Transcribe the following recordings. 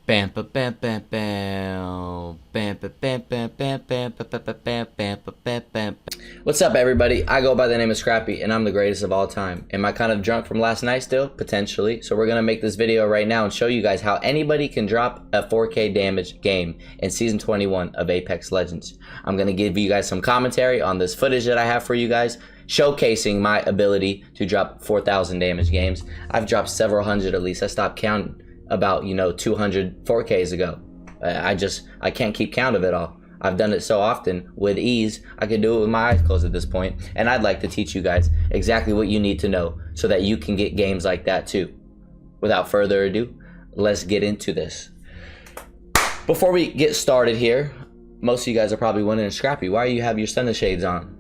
Bam, ba, bam, bam, bam, bam, ba, bam, bam, bam, bam, ba, ba, ba, bam, bam, ba, bam, bam. What's up, everybody? I go by the name of Scrappy, and I'm the greatest of all time. Am I kind of drunk from last night still? Potentially. So we're gonna make this video right now and show you guys how anybody can drop a 4K damage game in Season 21 of Apex Legends. I'm gonna give you guys some commentary on this footage that I have for you guys, showcasing my ability to drop 4,000 damage games. I've dropped several hundred at least. I stopped counting about 200 4Ks ago. I can't keep count of it all. I've done it so often with ease, I can do it with my eyes closed at this point. And I'd like to teach you guys exactly what you need to know so that you can get games like that too. Without further ado, let's get into this. Before we get started here, most of you guys are probably wondering, Scrappy, why do you have your sun shades on?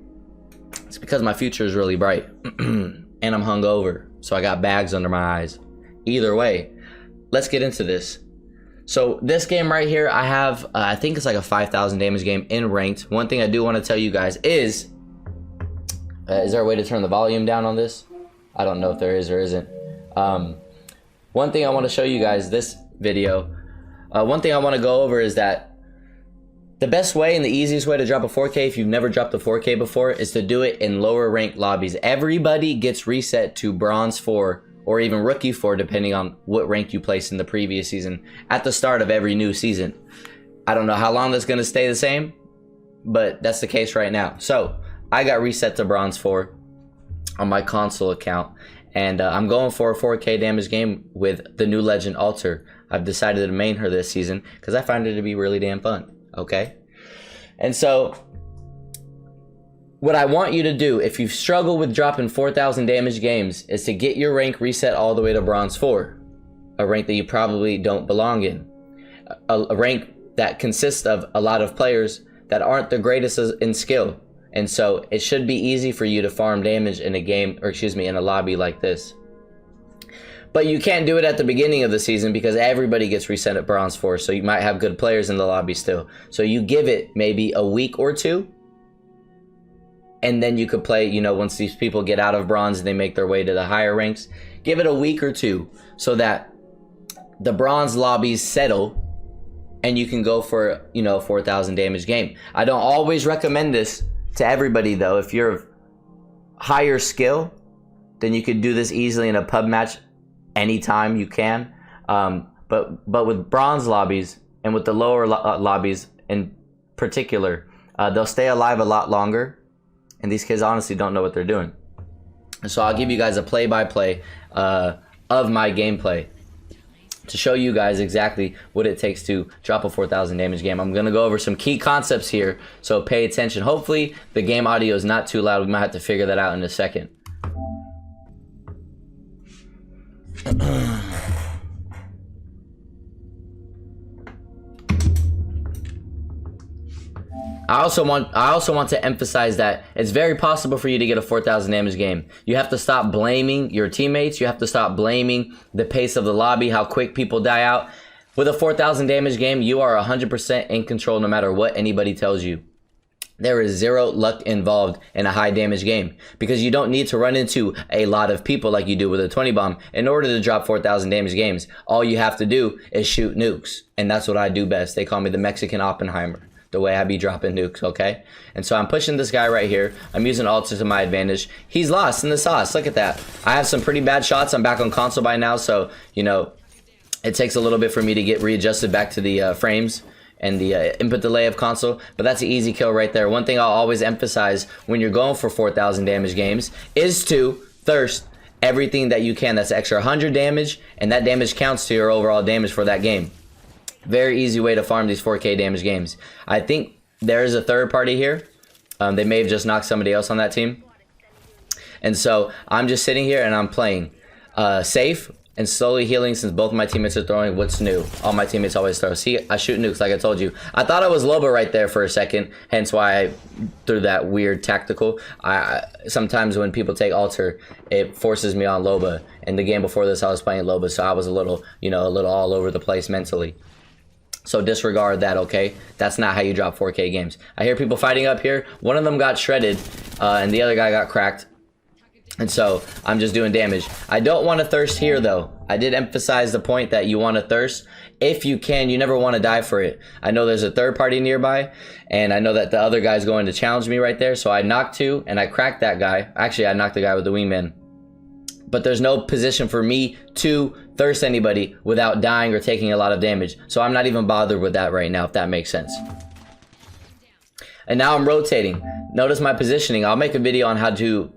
It's because my future is really bright and I'm hungover, so I got bags under my eyes. Either way, let's get into this. So this game right here, I have, I think it's like a 5,000 damage game in ranked. One thing I do want to tell you guys is there a way to turn the volume down on this? I don't know if there is or isn't. One thing I want to show you guys this video, one thing I want to go over is that the best way and the easiest way to drop a 4K if you've never dropped a 4K before is to do it in lower ranked lobbies. Everybody gets reset to bronze 4 or even rookie 4 depending on what rank you placed in the previous season at the start of every new season. I don't know how long that's going to stay the same, but that's the case right now. So I got reset to bronze 4 on my console account, and I'm going for a 4K damage game with the new legend Alter. I've decided to main her this season because I find her to be really damn fun. Okay, and so what I want you to do if you struggle with dropping 4,000 damage games is to get your rank reset all the way to bronze 4, a rank that you probably don't belong in, a rank that consists of a lot of players that aren't the greatest in skill, and so it should be easy for you to farm damage in a game, or excuse me, in a lobby like this. But you can't do it at the beginning of the season because everybody gets reset at bronze 4, so you might have good players in the lobby still. So you give it maybe a week or two, and then you could play, once these people get out of bronze and they make their way to the higher ranks, give it a week or two so that the bronze lobbies settle and you can go for, 4,000 damage game. I don't always recommend this to everybody though. If you're of higher skill, then you could do this easily in a pub match anytime you can. But with bronze lobbies and with the lower lobbies in particular, they'll stay alive a lot longer. And these kids honestly don't know what they're doing. So I'll give you guys a play-by-play of my gameplay to show you guys exactly what it takes to drop a 4,000 damage game. I'm going to go over some key concepts here, so pay attention. Hopefully the game audio is not too loud. We might have to figure that out in a second. I also want to emphasize that it's very possible for you to get a 4,000 damage game. You have to stop blaming your teammates. You have to stop blaming the pace of the lobby, how quick people die out. With a 4,000 damage game, you are 100% in control no matter what anybody tells you. There is zero luck involved in a high damage game because you don't need to run into a lot of people like you do with a 20 bomb in order to drop 4,000 damage games. All you have to do is shoot nukes, and that's what I do best. They call me the Mexican Oppenheimer, the way I be dropping nukes, okay? And so I'm pushing this guy right here. I'm using Alter to my advantage. He's lost in the sauce. Look at that. I have some pretty bad shots. I'm back on console by now, so, it takes a little bit for me to get readjusted back to the frames and the input delay of console, but that's an easy kill right there. One thing I'll always emphasize when you're going for 4,000 damage games is to thirst everything that you can. That's extra 100 damage, and that damage counts to your overall damage for that game. Very easy way to farm these 4K damage games. I think there is a third party here. They may have just knocked somebody else on that team. And so I'm just sitting here and I'm playing safe and slowly healing since both of my teammates are throwing. What's new? All my teammates always throw. See, I shoot nukes like I told you. I thought I was Loba right there for a second, hence why I threw that weird tactical. Sometimes when people take Alter, it forces me on Loba. And the game before this, I was playing Loba, so I was a little all over the place mentally. So disregard that, okay? That's not how you drop 4K games. I hear people fighting up here. One of them got shredded, and the other guy got cracked. And so I'm just doing damage. I don't want to thirst here though. I did emphasize the point that you want to thirst if you can. You never want to die for it. I know there's a third party nearby, and I know that the other guy's going to challenge me right there. So I knocked 2 and I cracked that guy. Actually, I knocked the guy with the wingman. But there's no position for me to thirst anybody without dying or taking a lot of damage. So I'm not even bothered with that right now, if that makes sense. And now I'm rotating. Notice my positioning. I'll make a video on how to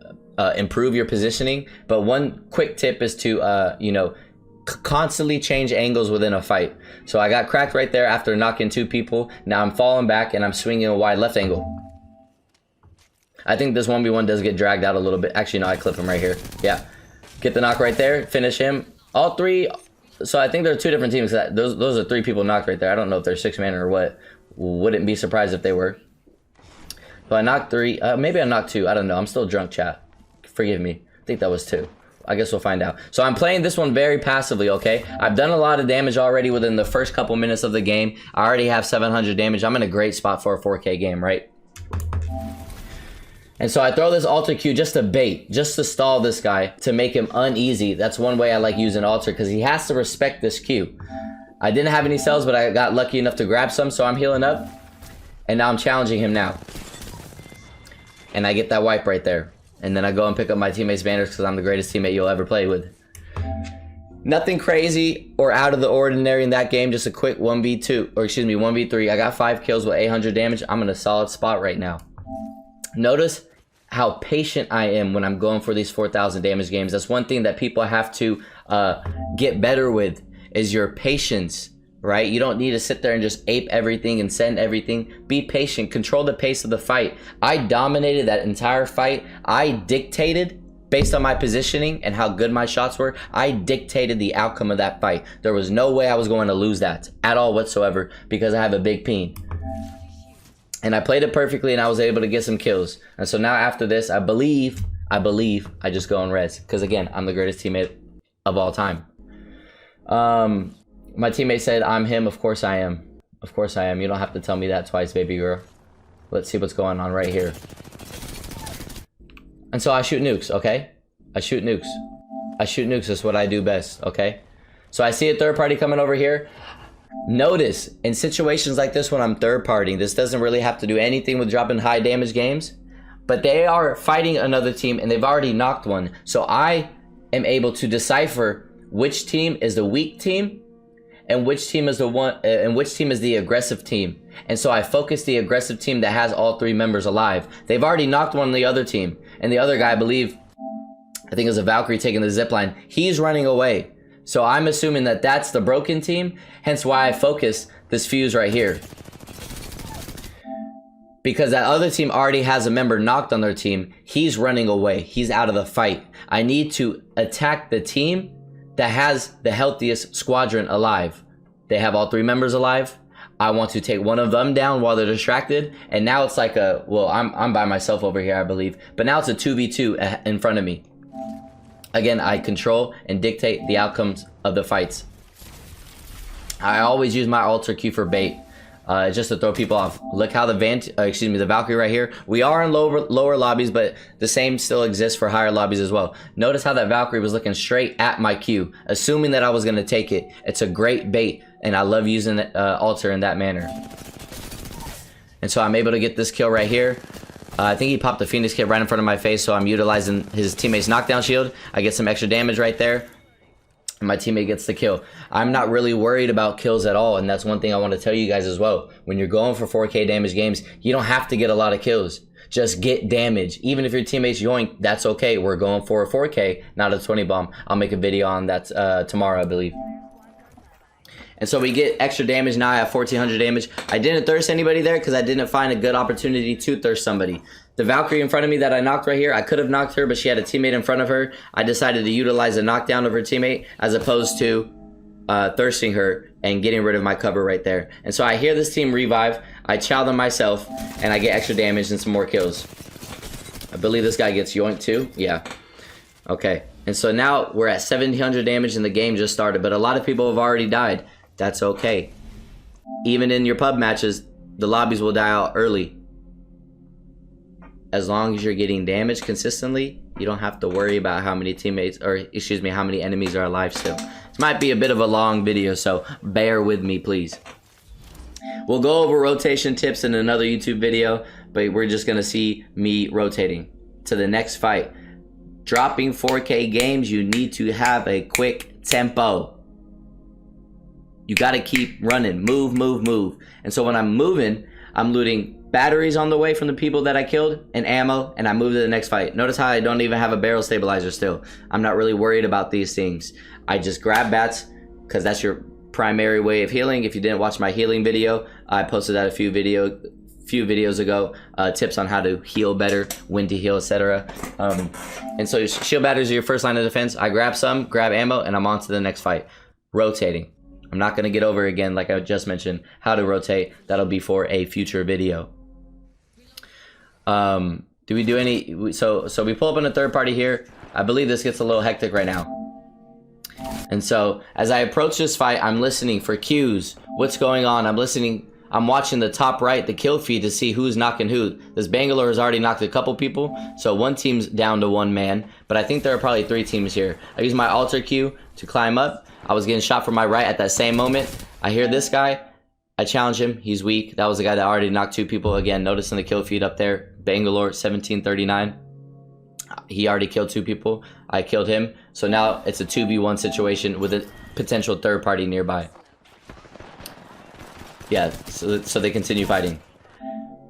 improve your positioning. But one quick tip is to, you know, constantly change angles within a fight. So I got cracked right there after knocking 2 people. Now I'm falling back and I'm swinging a wide left angle. I think this 1v1 does get dragged out a little bit. Actually, no, I clip him right here. Yeah. Get the knock right there. Finish him. All 3. So I think there are 2 different teams. Those are 3 people knocked right there. I don't know if they're 6-man or what. Wouldn't be surprised if they were. So I knocked 3. Maybe I knocked 2. I don't know. I'm still drunk, chat. Forgive me. I think that was 2. I guess we'll find out. So I'm playing this one very passively, okay? I've done a lot of damage already within the first couple minutes of the game. I already have 700 damage. I'm in a great spot for a 4K game, right? And so I throw this alter Q just to bait, just to stall this guy, to make him uneasy. That's one way I like using alter, because he has to respect this Q. I didn't have any cells, but I got lucky enough to grab some, so I'm healing up. And now I'm challenging him now. And I get that wipe right there. And then I go and pick up my teammate's banners because I'm the greatest teammate you'll ever play with. Nothing crazy or out of the ordinary in that game, just a quick 1v2, or excuse me, 1v3. I got 5 kills with 800 damage. I'm in a solid spot right now. Notice how patient I am when I'm going for these 4,000 damage games. That's one thing that people have to get better with, is your patience, right? You don't need to sit there and just ape everything and send everything. Be patient, control the pace of the fight. I dominated that entire fight. I dictated, based on my positioning and how good my shots were, I dictated the outcome of that fight. There was no way I was going to lose that at all whatsoever, because I have a big peen. And I played it perfectly, and I was able to get some kills. And so now after this, I believe I just go and res. Because again, I'm the greatest teammate of all time. My teammate said I'm him. Of course I am. Of course I am. You don't have to tell me that twice, baby girl. Let's see what's going on right here. And so I shoot nukes, okay? I shoot nukes. I shoot nukes. That's what I do best, okay? So I see a third party coming over here. Notice, in situations like this when I'm third partying, this doesn't really have to do anything with dropping high damage games, but they are fighting another team and they've already knocked one. So I am able to decipher which team is the weak team and which team is the one and which team is the aggressive team. And so I focus the aggressive team that has all 3 members alive. They've already knocked one on the other team, and the other guy, I think it was a Valkyrie taking the zipline. He's running away. So I'm assuming that that's the broken team, hence why I focus this fuse right here. Because that other team already has a member knocked on their team. He's running away. He's out of the fight. I need to attack the team that has the healthiest squadron alive. They have all 3 members alive. I want to take one of them down while they're distracted. And now it's like a, well, I'm by myself over here, I believe. But now it's a 2v2 in front of me. Again, I control and dictate the outcomes of the fights. I always use my alter Q for bait, just to throw people off. Look how the the Valkyrie right here. We are in lower lobbies, but the same still exists for higher lobbies as well. Notice how that Valkyrie was looking straight at my Q, assuming that I was gonna take it. It's a great bait, and I love using alter in that manner. And so I'm able to get this kill right here. I think he popped the Phoenix kit right in front of my face, so I'm utilizing his teammate's knockdown shield. I get some extra damage right there, and my teammate gets the kill. I'm not really worried about kills at all, and that's one thing I want to tell you guys as well. When you're going for 4K damage games, you don't have to get a lot of kills. Just get damage. Even if your teammates yoink, that's okay. We're going for a 4K, not a 20 bomb. I'll make a video on that tomorrow, I believe. And so we get extra damage. Now I have 1400 damage. I didn't thirst anybody there because I didn't find a good opportunity to thirst somebody. The Valkyrie in front of me that I knocked right here, I could have knocked her, but she had a teammate in front of her. I decided to utilize a knockdown of her teammate as opposed to thirsting her and getting rid of my cover right there. And so I hear this team revive. I chow them myself, and I get extra damage and some more kills. I believe this guy gets yoinked too. Yeah. Okay. And so now we're at 1700 damage and the game just started, but a lot of people have already died. That's okay. Even in your pub matches, the lobbies will die out early. As long as you're getting damage consistently, you don't have to worry about how many teammates, or excuse me, how many enemies are alive still. As Might be a bit of a long video, so bear with me, please. We'll go over rotation tips in another YouTube video, but we're just gonna see me rotating to the next fight. Dropping 4K games, you need to have a quick tempo. You gotta keep running, move, move, move. And so when I'm moving, I'm looting batteries on the way from the people that I killed and ammo, and I move to the next fight. Notice how I don't even have a barrel stabilizer still. I'm not really worried about these things. I just grab bats because that's your primary way of healing. If you didn't watch my healing video, I posted that a few videos ago, tips on how to heal better, when to heal, etc. And so shield batteries are your first line of defense. I grab some, grab ammo, and I'm on to the next fight. Rotating. I'm not going to get over again, like I just mentioned, how to rotate. That'll be for a future video. Do we do any... So we pull up in a third party here. I believe this gets a little hectic right now. And so as I approach this fight, I'm listening for cues. What's going on? I'm listening. I'm watching the top right, the kill feed, to see who's knocking who. This Bangalore has already knocked a couple people, so one team's down to one man, but I think there are probably 3 teams here. I use my alter cue to climb up. I was getting shot from my right at that same moment. I hear this guy. I challenge him. He's weak. That was the guy that already knocked 2 people. Again, noticing the kill feed up there. Bangalore, 1739. He already killed 2 people. I killed him. So now it's a 2v1 situation with a potential third party nearby. Yeah, so they continue fighting.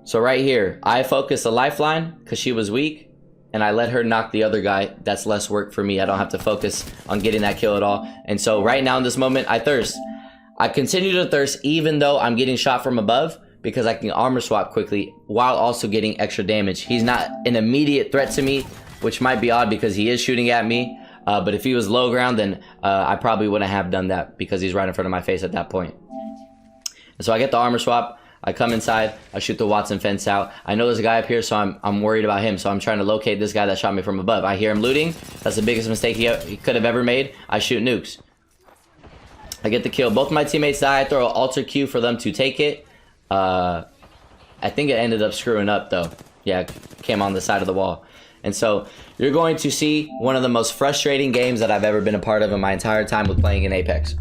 So right here, I focus the lifeline because she was weak, and I let her knock the other guy. That's less work for me. I don't have to focus on getting that kill at all. And so right now in this moment, I thirst. I continue to thirst even though I'm getting shot from above, because I can armor swap quickly while also getting extra damage. He's not an immediate threat to me, which might be odd because he is shooting at me. But if he was low ground, then I probably wouldn't have done that because he's right in front of my face at that point. And so I get the armor swap. I come inside. I shoot the Watson fence out. I know there's a guy up here, so I'm worried about him. So I'm trying to locate this guy that shot me from above. I hear him looting. That's the biggest mistake he could have ever made. I shoot nukes. I get the kill. Both my teammates die. I throw an alter cue for them to take it. I think it ended up screwing up though. Yeah, came on the side of the wall. And so you're going to see one of the most frustrating games that I've ever been a part of in my entire time with playing in Apex.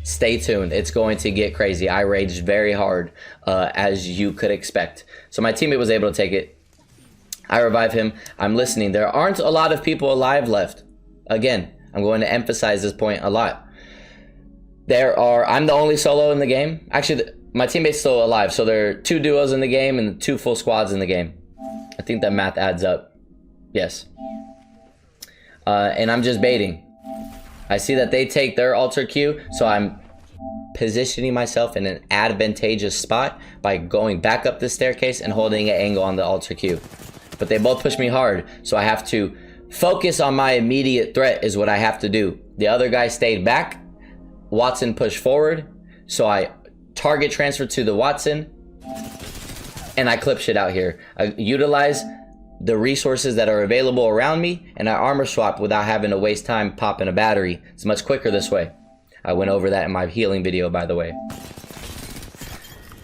Stay tuned. It's going to get crazy. I raged very hard, as you could expect. So my teammate was able to take it. I revive him. I'm listening. There aren't a lot of people alive left. Again, I'm going to emphasize this point a lot. I'm the only solo in the game. Actually, my teammate's still alive. So there are 2 duos in the game and 2 full squads in the game. I think that math adds up. Yes. And I'm just baiting. I see that they take their alter cue, so I'm positioning myself in an advantageous spot by going back up the staircase and holding an angle on the alter cue. But they both push me hard, so I have to focus on my immediate threat is what I have to do. The other guy stayed back. Watson pushed forward, so I target transfer to the Watson, and I clip shit out here. I utilize the resources that are available around me, and I armor swap without having to waste time popping a battery. It's much quicker this way. I went over that in my healing video, by the way.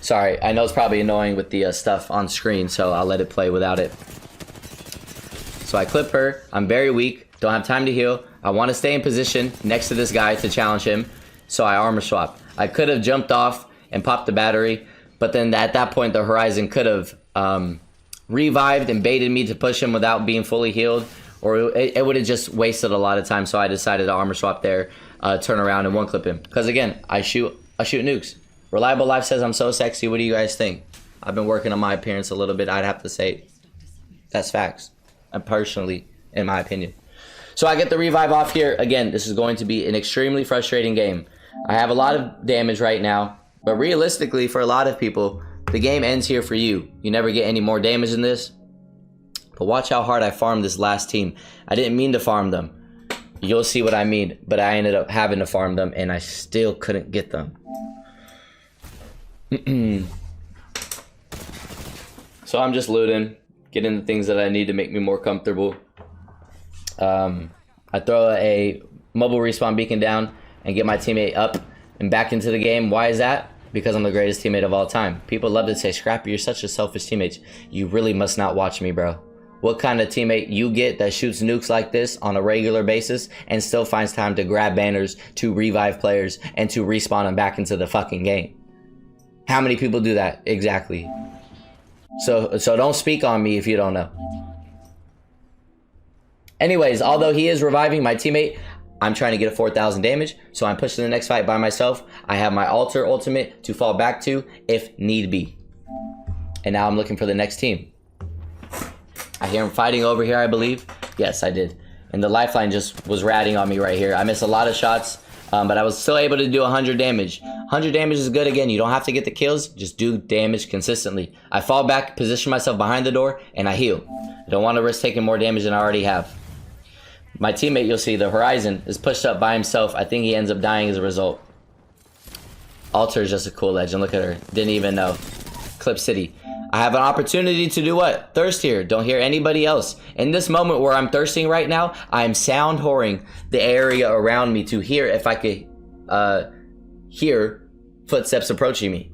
Sorry, I know it's probably annoying with the stuff on screen, so I'll let it play without it. So I clip her. I'm very weak. Don't have time to heal. I want to stay in position next to this guy to challenge him, so I armor swap. I could have jumped off and popped the battery, but then at that point, the Horizon could have revived and baited me to push him without being fully healed, or it would have just wasted a lot of time. So I decided to armor swap there, turn around and one clip him. Because again, I shoot nukes. Reliable Life says I'm so sexy. What do you guys think? I've been working on my appearance a little bit. I'd have to say that's facts. Personally, in my opinion. So I get the revive off here. Again, this is going to be an extremely frustrating game. I have a lot of damage right now, but realistically, for a lot of people, the game ends here for you. You never get any more damage than this. But watch how hard I farmed this last team. I didn't mean to farm them. You'll see what I mean. But I ended up having to farm them, and I still couldn't get them. So I'm just looting, getting the things that I need to make me more comfortable. I throw a mobile respawn beacon down and get my teammate up and back into the game. Why is that? Because I'm the greatest teammate of all time. People love to say, Scrappy, you're such a selfish teammate. You really must not watch me, bro. what kind of teammate you get that shoots nukes like this on a regular basis and still finds time to grab banners, to revive players, and to respawn them back into the fucking game. How many people do that? Exactly. So don't speak on me if you don't know. Anyways, although he is reviving my teammate, I'm trying to get a 4,000 damage, so I'm pushing the next fight by myself. I have my altar ultimate to fall back to if need be. And now I'm looking for the next team. I hear him fighting over here, I believe. Yes, I did. And the lifeline just was ratting on me right here. I missed a lot of shots, but I was still able to do 100 damage. 100 damage is good. Again, you don't have to get the kills. Just do damage consistently. I fall back, position myself behind the door, and I heal. I don't want to risk taking more damage than I already have. My teammate, you'll see, the Horizon, is pushed up by himself. I think he ends up dying as a result. Alter is just a cool legend. Look at her. Didn't even know. Clip City. I have an opportunity to do what? Thirst here. Don't hear anybody else. In this moment where I'm thirsting right now, I'm sound whoring the area around me to hear if I could hear footsteps approaching me.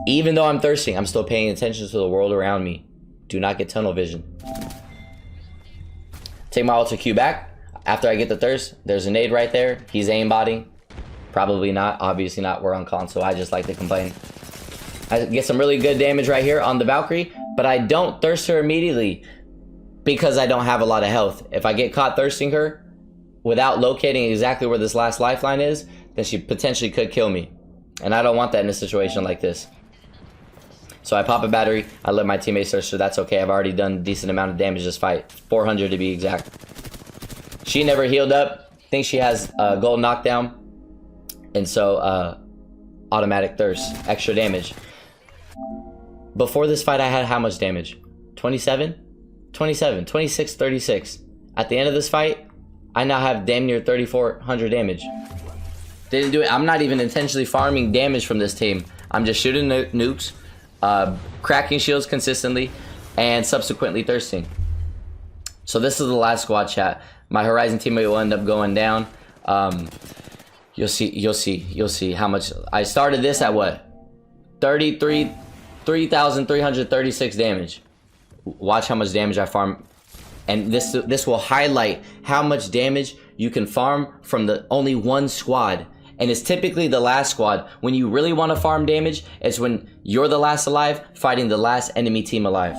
Even though I'm thirsting, I'm still paying attention to the world around me. Do not get tunnel vision. Take my ultra Q back. After I get the thirst, there's a nade right there. He's aimbotting. Probably not. Obviously not. We're on console. I just like to complain. I get some really good damage right here on the Valkyrie, but I don't thirst her immediately because I don't have a lot of health. If I get caught thirsting her without locating exactly where this last lifeline is, then she potentially could kill me. And I don't want that in a situation like this. So I pop a battery, I let my teammates thirst her. That's okay. I've already done a decent amount of damage this fight. 400 to be exact. She never healed up. Think she has gold knockdown. And so automatic thirst, extra damage. Before this fight, I had how much damage? 27? 27, 26, 36. At the end of this fight, I now have damn near 3,400 damage. Didn't do it. I'm not even intentionally farming damage from this team. I'm just shooting nukes, cracking shields consistently, and subsequently thirsting. So this is the last squad, chat. My Horizon teammate will end up going down. You'll see how much. I started this at what? 3,336 damage. Watch how much damage I farm. And this will highlight how much damage you can farm from the only one squad. And it's typically the last squad. When you really want to farm damage, it's when you're the last alive fighting the last enemy team alive.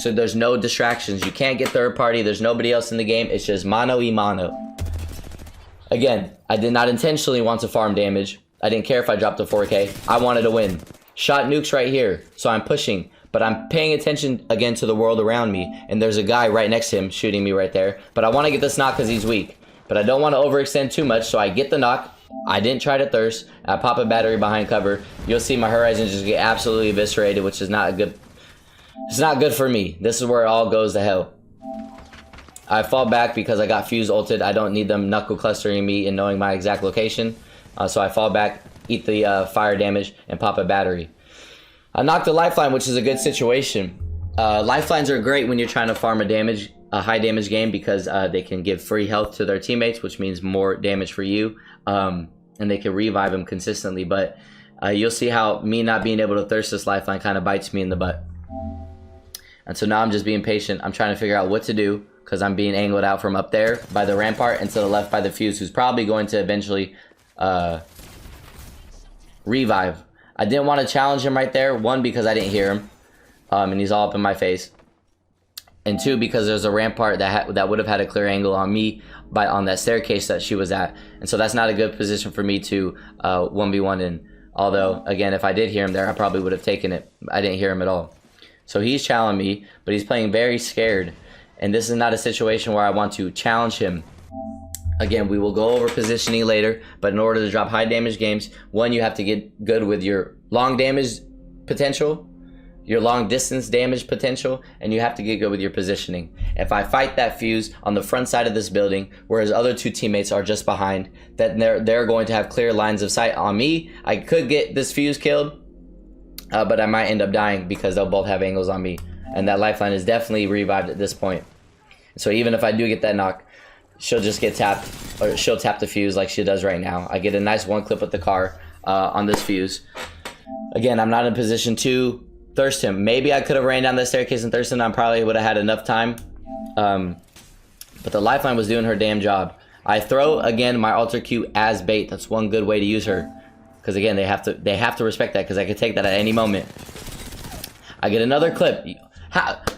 So there's no distractions. You can't get third party. There's nobody else in the game. It's just mano y mano. Again, I did not intentionally want to farm damage. I didn't care if I dropped to 4K. I wanted to win. Shot nukes right here. So I'm pushing. But I'm paying attention again to the world around me. And there's a guy right next to him shooting me right there. But I want to get this knock because he's weak. But I don't want to overextend too much. So I get the knock. I didn't try to thirst. I pop a battery behind cover. You'll see my Horizon just get absolutely eviscerated, which is not a good. It's not good for me. This is where it all goes to hell. I fall back because I got fuse ulted. I don't need them knuckle clustering me and knowing my exact location. So I fall back, eat the fire damage, and pop a battery. I knocked the lifeline, which is a good situation. Lifelines are great when you're trying to farm a high damage game because they can give free health to their teammates, which means more damage for you. And they can revive them consistently. But you'll see how me not being able to thirst this lifeline kind of bites me in the butt. And so now I'm just being patient. I'm trying to figure out what to do because I'm being angled out from up there by the rampart and to the left by the fuse, who's probably going to eventually revive. I didn't want to challenge him right there. One, because I didn't hear him, and he's all up in my face. And two, because there's a rampart that would have had a clear angle on me on that staircase that she was at. And so that's not a good position for me to 1v1 in. Although, again, if I did hear him there, I probably would have taken it. I didn't hear him at all. So he's challenging me, but he's playing very scared. And this is not a situation where I want to challenge him. Again, we will go over positioning later, but in order to drop high damage games, one, you have to get good with your long damage potential, your long distance damage potential, and you have to get good with your positioning. If I fight that fuse on the front side of this building, whereas other two teammates are just behind, then they're going to have clear lines of sight on me. I could get this fuse killed, but I might end up dying because they'll both have angles on me. And that lifeline is definitely revived at this point. So even if I do get that knock, she'll just get tapped, or she'll tap the fuse like she does right now. I get a nice one clip with the car on this fuse. Again, I'm not in position to thirst him. Maybe I could have ran down the staircase and thirsted him. I probably would have had enough time. But the lifeline was doing her damn job. I throw again my altar Q as bait. That's one good way to use her, because again they have to respect that, because I could take that at any moment. I get another clip.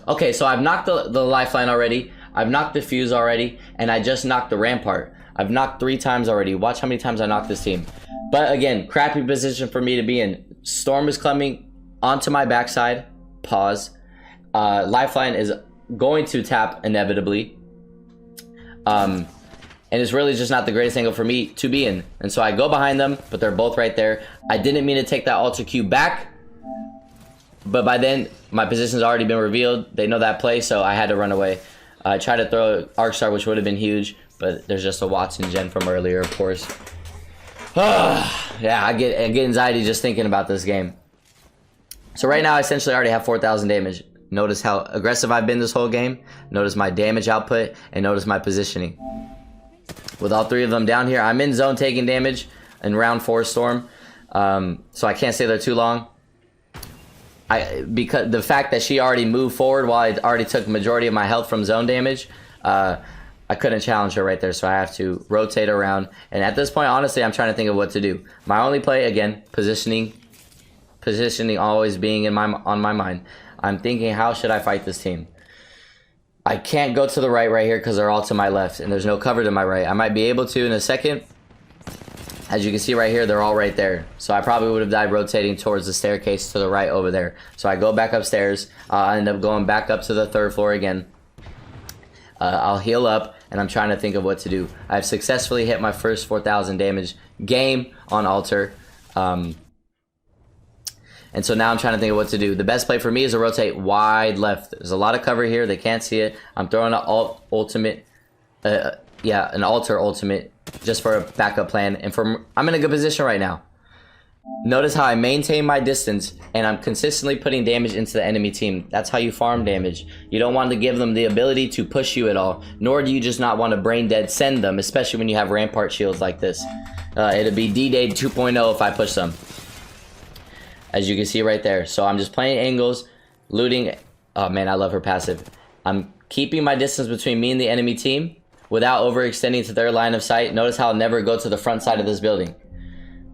Okay, so I've knocked the lifeline already. I've knocked the fuse already, and I just knocked the rampart. I've knocked 3 times already. Watch how many times I knocked this team. But again, crappy position for me to be in. Storm is coming onto my backside. Pause. Lifeline is going to tap inevitably. And it's really just not the greatest angle for me to be in. And so I go behind them, but they're both right there. I didn't mean to take that altar Q back, but by then my position's already been revealed. They know that play, so I had to run away. I tried to throw Arc Star, which would have been huge, but there's just a Watson gen from earlier, of course. Yeah, I get anxiety just thinking about this game. So right now I essentially already have 4,000 damage. Notice how aggressive I've been this whole game. Notice my damage output, and notice my positioning. With all 3 of them down here, I'm in zone taking damage in round 4 Storm, so I can't stay there too long. Because the fact that she already moved forward while I already took majority of my health from zone damage, I couldn't challenge her right there, so I have to rotate around. And at this point, honestly, I'm trying to think of what to do. My only play, again, positioning always being on my mind. I'm thinking, how should I fight this team? I can't go to the right here because they're all to my left, and there's no cover to my right. I might be able to in a second. As you can see right here, they're all right there. So I probably would have died rotating towards the staircase to the right over there. So I go back upstairs. I end up going back up to the 3rd floor again. I'll heal up, and I'm trying to think of what to do. I've successfully hit my first 4,000 damage game on altar. And so now I'm trying to think of what to do. The best play for me is to rotate wide left. There's a lot of cover here. They can't see it. I'm throwing an ultimate. An altar ultimate just for a backup plan. And I'm in a good position right now. Notice how I maintain my distance, and I'm consistently putting damage into the enemy team. That's how you farm damage. You don't want to give them the ability to push you at all, nor do you just not want to brain dead send them, especially when you have rampart shields like this. It'll be D-Day 2.0 if I push them. As you can see right there. So I'm just playing angles, looting. Oh man, I love her passive. I'm keeping my distance between me and the enemy team without overextending to their line of sight. Notice how I'll never go to the front side of this building.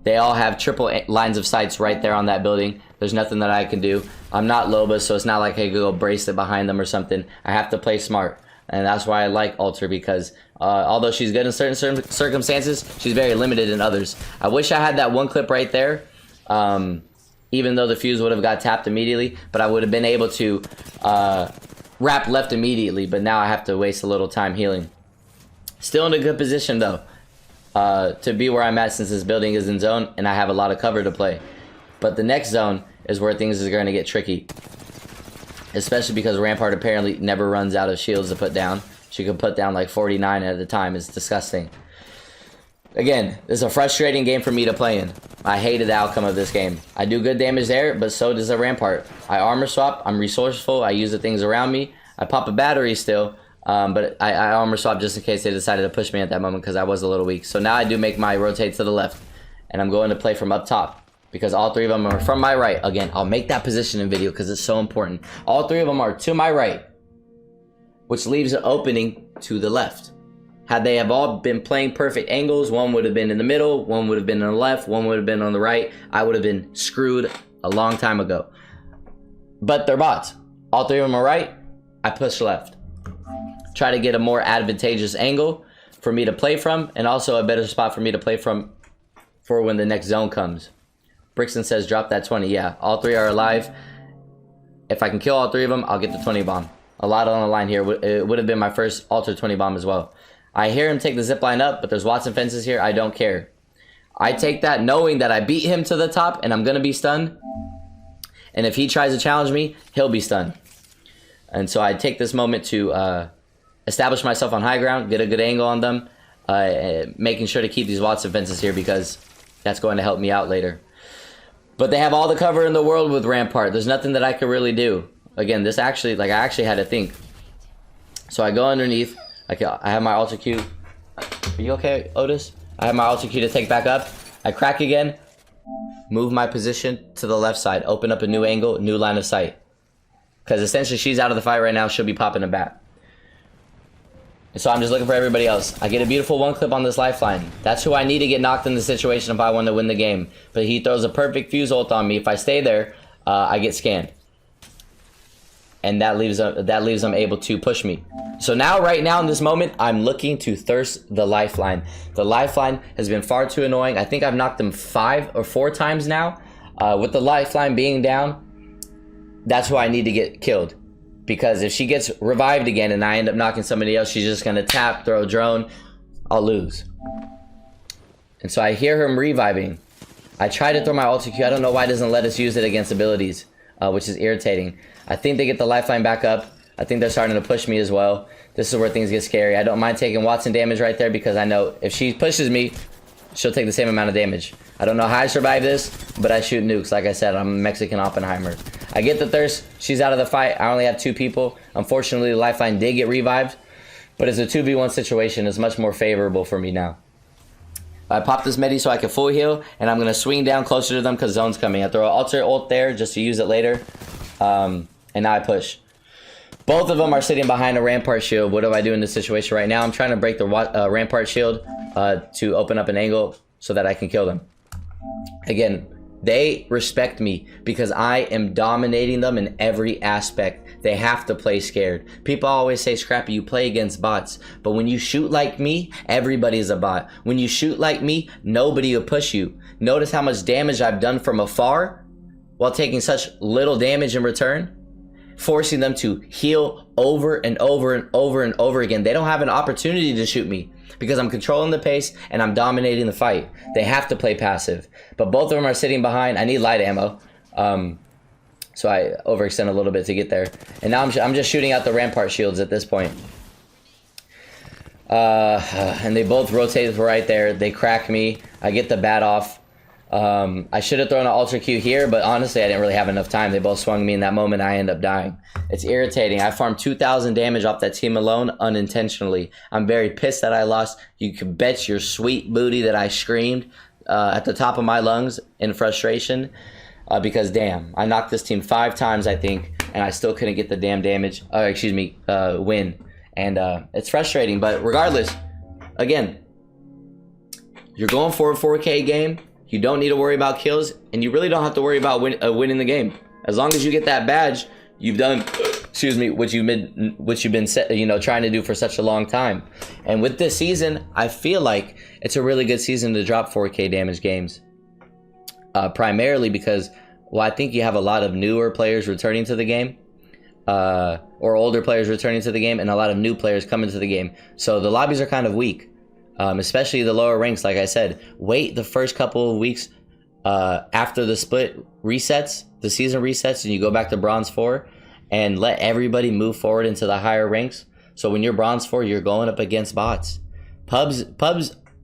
They all have triple lines of sights right there on that building. There's nothing that I can do. I'm not Loba, so it's not like I could go brace it behind them or something. I have to play smart. And that's why I like Alter, because although she's good in certain circumstances, she's very limited in others. I wish I had that one clip right there. Even though the fuse would have got tapped immediately, but I would have been able to wrap left immediately, but now I have to waste a little time healing. Still in a good position though, to be where I'm at, since this building is in zone and I have a lot of cover to play. But the next zone is where things are going to get tricky, especially because Rampart apparently never runs out of shields to put down. She could put down like 49 at a time. It's disgusting. Again, this is a frustrating game for me to play in. I hated the outcome of this game. I do good damage there, but so does the Rampart. I armor swap, I'm resourceful, I use the things around me. I pop a battery still, but I armor swap just in case they decided to push me at that moment because I was a little weak. So now I do make my rotate to the left, and I'm going to play from up top because all 3 of them are from my right. Again, I'll make that position in video because it's so important. All 3 of them are to my right, which leaves an opening to the left. Had they have all been playing perfect angles, one would have been in the middle, one would have been on the left, one would have been on the right. I would have been screwed a long time ago. But they're bots. All 3 of them are right. I push left. Try to get a more advantageous angle for me to play from, and also a better spot for me to play from for when the next zone comes. Brixton says drop that 20. Yeah, all 3 are alive. If I can kill all 3 of them, I'll get the 20 bomb. A lot on the line here. It would have been my first alter 20 bomb as well. I hear him take the zip line up, but there's Watson fences here. I don't care. I take that knowing that I beat him to the top and I'm going to be stunned. And if he tries to challenge me, he'll be stunned. And so I take this moment to establish myself on high ground, get a good angle on them, making sure to keep these Watson fences here because that's going to help me out later. But they have all the cover in the world with Rampart. There's nothing that I could really do. Again, this actually, like, I actually had to think. So I go underneath. I have my alter Q. Are you okay, Otis? I have my alter Q to take back up. I crack again. move my position to the left side, open up a new angle, new line of sight. Because essentially she's out of the fight right now. She'll be popping a bat. So I'm just looking for everybody else. I get a beautiful one clip on this lifeline. That's who I need to get knocked in the situation if I want to win the game. But he throws a perfect fuse ult on me. If I stay there, I get scanned. And that leaves them able to push me. So now, right now in this moment, I'm looking to thirst the lifeline. The lifeline has been far too annoying. I think I've knocked them 5 or 4 times now. With the lifeline being down, that's who I need to get killed. Because if she gets revived again and I end up knocking somebody else, she's just going to tap, throw a drone. I'll lose. And so I hear him reviving. I try to throw my ulti Q. I don't know why it doesn't let us use it against abilities, which is irritating. I think they get the lifeline back up. I think they're starting to push me as well. This is where things get scary. I don't mind taking Watson damage right there because I know if she pushes me, she'll take the same amount of damage. I don't know how I survive this, but I shoot nukes. Like I said, I'm a Mexican Oppenheimer. I get the thirst. She's out of the fight. I only have 2 people. Unfortunately, the lifeline did get revived, but it's a 2v1 situation. It's much more favorable for me now. I pop this medi so I can full heal, and I'm going to swing down closer to them because zone's coming. I throw an alter ult there just to use it later, and now I push. Both of them are sitting behind a rampart shield. What do I do in this situation right now? I'm trying to break the rampart shield to open up an angle so that I can kill them. Again, they respect me because I am dominating them in every aspect. They have to play scared. People always say, Scrappy, you play against bots. But when you shoot like me, everybody's a bot. When you shoot like me, nobody will push you. Notice how much damage I've done from afar while taking such little damage in return, forcing them to heal over and over and over and over again. They don't have an opportunity to shoot me because I'm controlling the pace and I'm dominating the fight. They have to play passive. But both of them are sitting behind. I need light ammo. So I overextend a little bit to get there. And now I'm just shooting out the rampart shields at this point. And they both rotate right there. They crack me. I get the bat off. I should have thrown an ultra Q here, but honestly, I didn't really have enough time. They both swung me in that moment. I end up dying. It's irritating. I farmed 2,000 damage off that team alone unintentionally. I'm very pissed that I lost. You can bet your sweet booty that I screamed at the top of my lungs in frustration because, damn, I knocked this team 5 times, I think, and I still couldn't get the damn damage. Win. And it's frustrating, but regardless, again, you're going for a 4K game. You don't need to worry about kills, and you really don't have to worry about winning the game. As long as you get that badge, you've done, what you've been trying to do for such a long time. And with this season, I feel like it's a really good season to drop 4K damage games. Primarily because, well, I think you have a lot of newer players returning to the game, or older players returning to the game, and a lot of new players coming to the game. So the lobbies are kind of weak. Especially the lower ranks, like I said. Wait the first couple of weeks after the split resets, the season resets, and you go back to Bronze 4, and let everybody move forward into the higher ranks. So when you're Bronze 4, you're going up against bots. Pubs,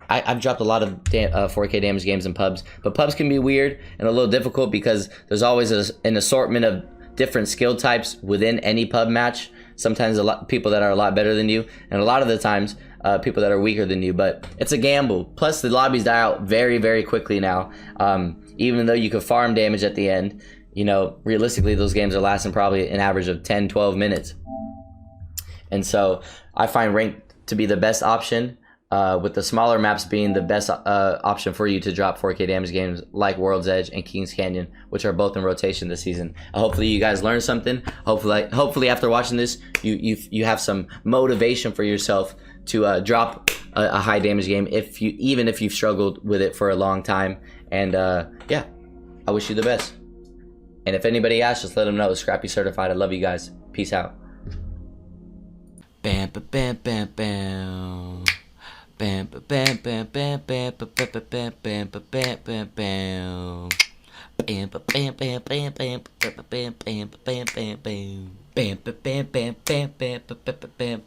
I've dropped a lot of 4K damage games in pubs, but pubs can be weird and a little difficult because there's always an assortment of different skill types within any pub match. Sometimes people that are a lot better than you, and a lot of the times people that are weaker than you, but it's a gamble. Plus the lobbies die out very, very quickly now. Even though you could farm damage at the end, realistically those games are lasting probably an average of 10-12 minutes. And so I find ranked to be the best option, with the smaller maps being the best option for you to drop 4K damage games like World's Edge and Kings Canyon, which are both in rotation this season. Hopefully you guys learned something. Hopefully after watching this, you have some motivation for yourself to drop a high damage game even if you've struggled with it for a long time. And yeah, I wish you the best. And if anybody asks, just let them know. Scrappy certified. I love you guys. Peace out. Bam, bam, bam, bam. Bam, bam, bam, bam, bam, bam, bam, bam, bam, bam, bam, bam. Bam, bam, bam, bam, bam, bam, bam, bam, bam, bam, bam. Bam, bam, bam, bam, bam, bam, bam, bam,